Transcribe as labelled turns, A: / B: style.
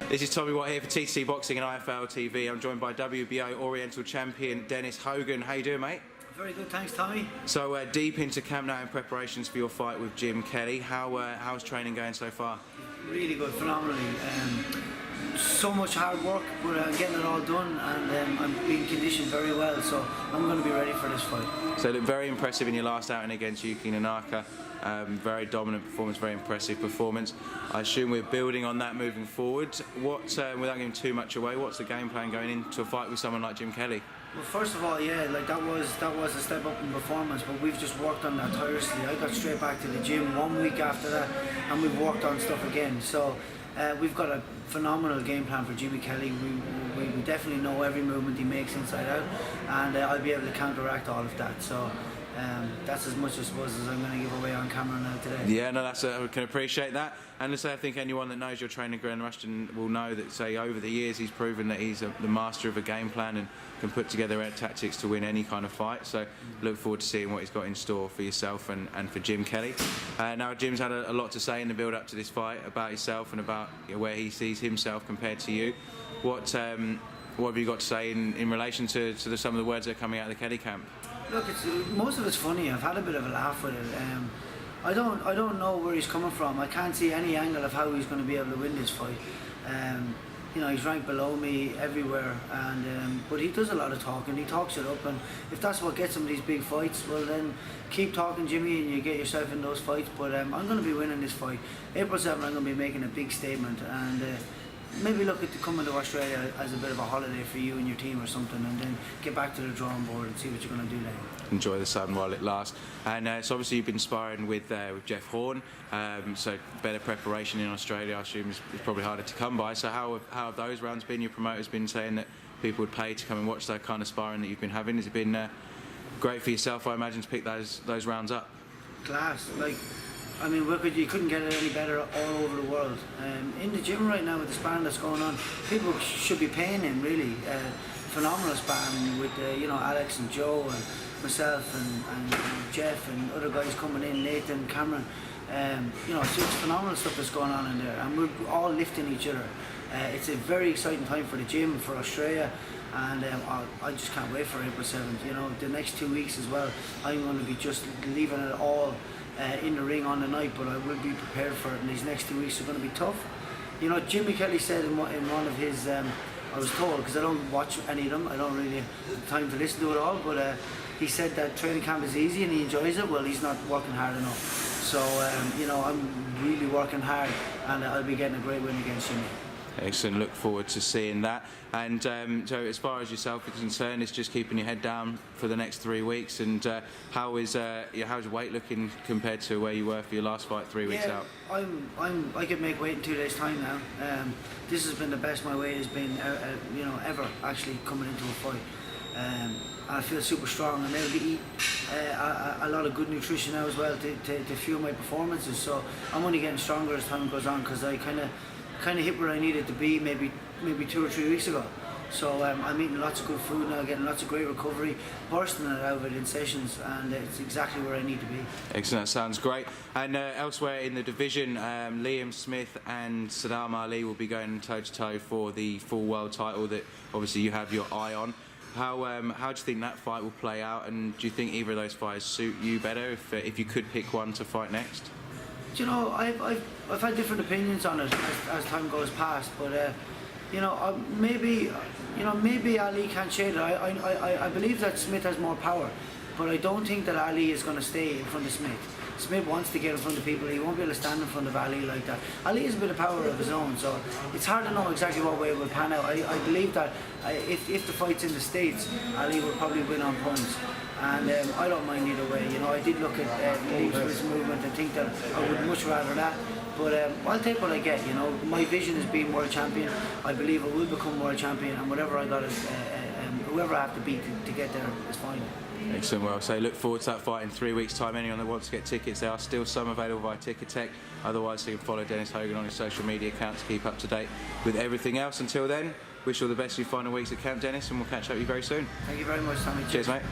A: This is Tommy Watt here for TDP Boxing and IFL TV. I'm joined by WBO Oriental Champion Dennis Hogan. How you doing, mate?
B: Very good, thanks, Tommy.
A: So deep into camp now in preparations for your fight with Jim Kelly. How's training going so far?
B: Really good, phenomenally. So much hard work, but getting it all done, and I'm being conditioned very well, so I'm going to be ready for this fight.
A: So you look very impressive in your last outing against Yuki Nanaka. Very dominant performance, very impressive performance. I assume we're building on that moving forward. Without giving too much away, what's the game plan going into a fight with someone like Jim Kelly?
B: Well, first of all, yeah, like that was a step up in performance, but we've just worked on that tirelessly. I got straight back to the gym 1 week after that, and we've worked on stuff again. So we've got a phenomenal game plan for Jimmy Kelly. We definitely know every movement he makes inside out, and I'll be able to counteract all of that. So that's as much, I suppose, as I'm going to give away on camera now today.
A: Yeah, no, I can appreciate that. And to say, I think anyone that knows your trainer, Graham Rushton, will know that, say, over the years he's proven that he's the master of a game plan and can put together tactics to win any kind of fight. So look forward to seeing what he's got in store for yourself and for Jim Kelly. Now, Jim's had a lot to say in the build-up to this fight about himself and about where he sees himself compared to you. What have you got to say in relation to some of the words that are coming out of the Kelly camp?
B: Look, most of it's funny. I've had a bit of a laugh with it. I don't know where he's coming from. I can't see any angle of how he's going to be able to win this fight. You know, he's ranked below me everywhere, but he does a lot of talking. He talks it up, and if that's what gets him these big fights, well then keep talking, Jimmy, and you get yourself in those fights. But I'm going to be winning this fight. April 7th, I'm going to be making a big statement, and maybe look at coming to Australia as a bit of a holiday for you and your team or something, and then get back to the drawing board and see what you're going to do later.
A: Enjoy the sun while it lasts. And so obviously you've been sparring with Jeff Horn, so better preparation in Australia, I assume, is probably harder to come by. So how have those rounds been? Your promoter's been saying that people would pay to come and watch that kind of sparring that you've been having. Has it been great for yourself, I imagine, to pick those rounds up?
B: Class. Like, I mean, you couldn't get it any better all over the world. In the gym right now with the sparring that's going on, people should be paying him, really. Phenomenal sparring with Alex and Joe and myself and Jeff and other guys coming in, Nathan, Cameron. It's phenomenal stuff that's going on in there, and we're all lifting each other. It's a very exciting time for the gym, for Australia, and I just can't wait for April 7th. You know, the next 2 weeks as well, I'm going to be just leaving it all in the ring on the night, but I will be prepared for it, and these next 2 weeks are going to be tough. You know, Jimmy Kelly said in one of his, I was told, because I don't watch any of them, I don't really have time to listen to it all, but he said that training camp is easy and he enjoys it. Well, he's not working hard enough. So, I'm really working hard, and I'll be getting a great win against Jimmy.
A: Excellent, look forward to seeing that. And so as far as yourself is concerned, it's just keeping your head down for the next 3 weeks. And how's your weight looking compared to where you were for your last fight 3 weeks out?
B: I could make weight in 2 days' time now. This has been the best my weight has been ever, actually, coming into a fight. I feel super strong. I'm able to eat a lot of good nutrition now as well to fuel my performances. So I'm only getting stronger as time goes on, because I kind of hit where I needed to be maybe 2 or 3 weeks ago. So I'm eating lots of good food now, getting lots of great recovery, bursting it out of it in sessions, and it's exactly where I need to be.
A: Excellent, that sounds great. And elsewhere in the division, Liam Smith and Sadam Ali will be going toe-to-toe for the full world title that obviously you have your eye on. How do you think that fight will play out, and do you think either of those fights suit you better if you could pick one to fight next?
B: You know, I've had different opinions on it as time goes past, but maybe Ali can't shade it. I believe that Smith has more power, but I don't think that Ali is going to stay in front of Smith. Smith wants to get in front of people. He won't be able to stand in front of Ali like that. Ali has a bit of power of his own, so it's hard to know exactly what way it will pan out. I believe that if the fight's in the States, Ali will probably win on points. And I don't mind either way. You know, I did look at Smith's movement and think that I would much rather that. But I'll take what I get. You know, my vision is being world champion. I believe I will become world champion, and whatever I got is whoever I have to beat to get there is fine.
A: Excellent. Well, so look forward to that fight in 3 weeks' time. Anyone that wants to get tickets, there are still some available via ticketek. Otherwise, you can follow Dennis Hogan on his social media accounts to keep up to date with everything else. Until then, wish you all the best for your final weeks at camp, Dennis, and we'll catch up with you very soon.
B: Thank you very much, Tommy.
A: Cheers, mate.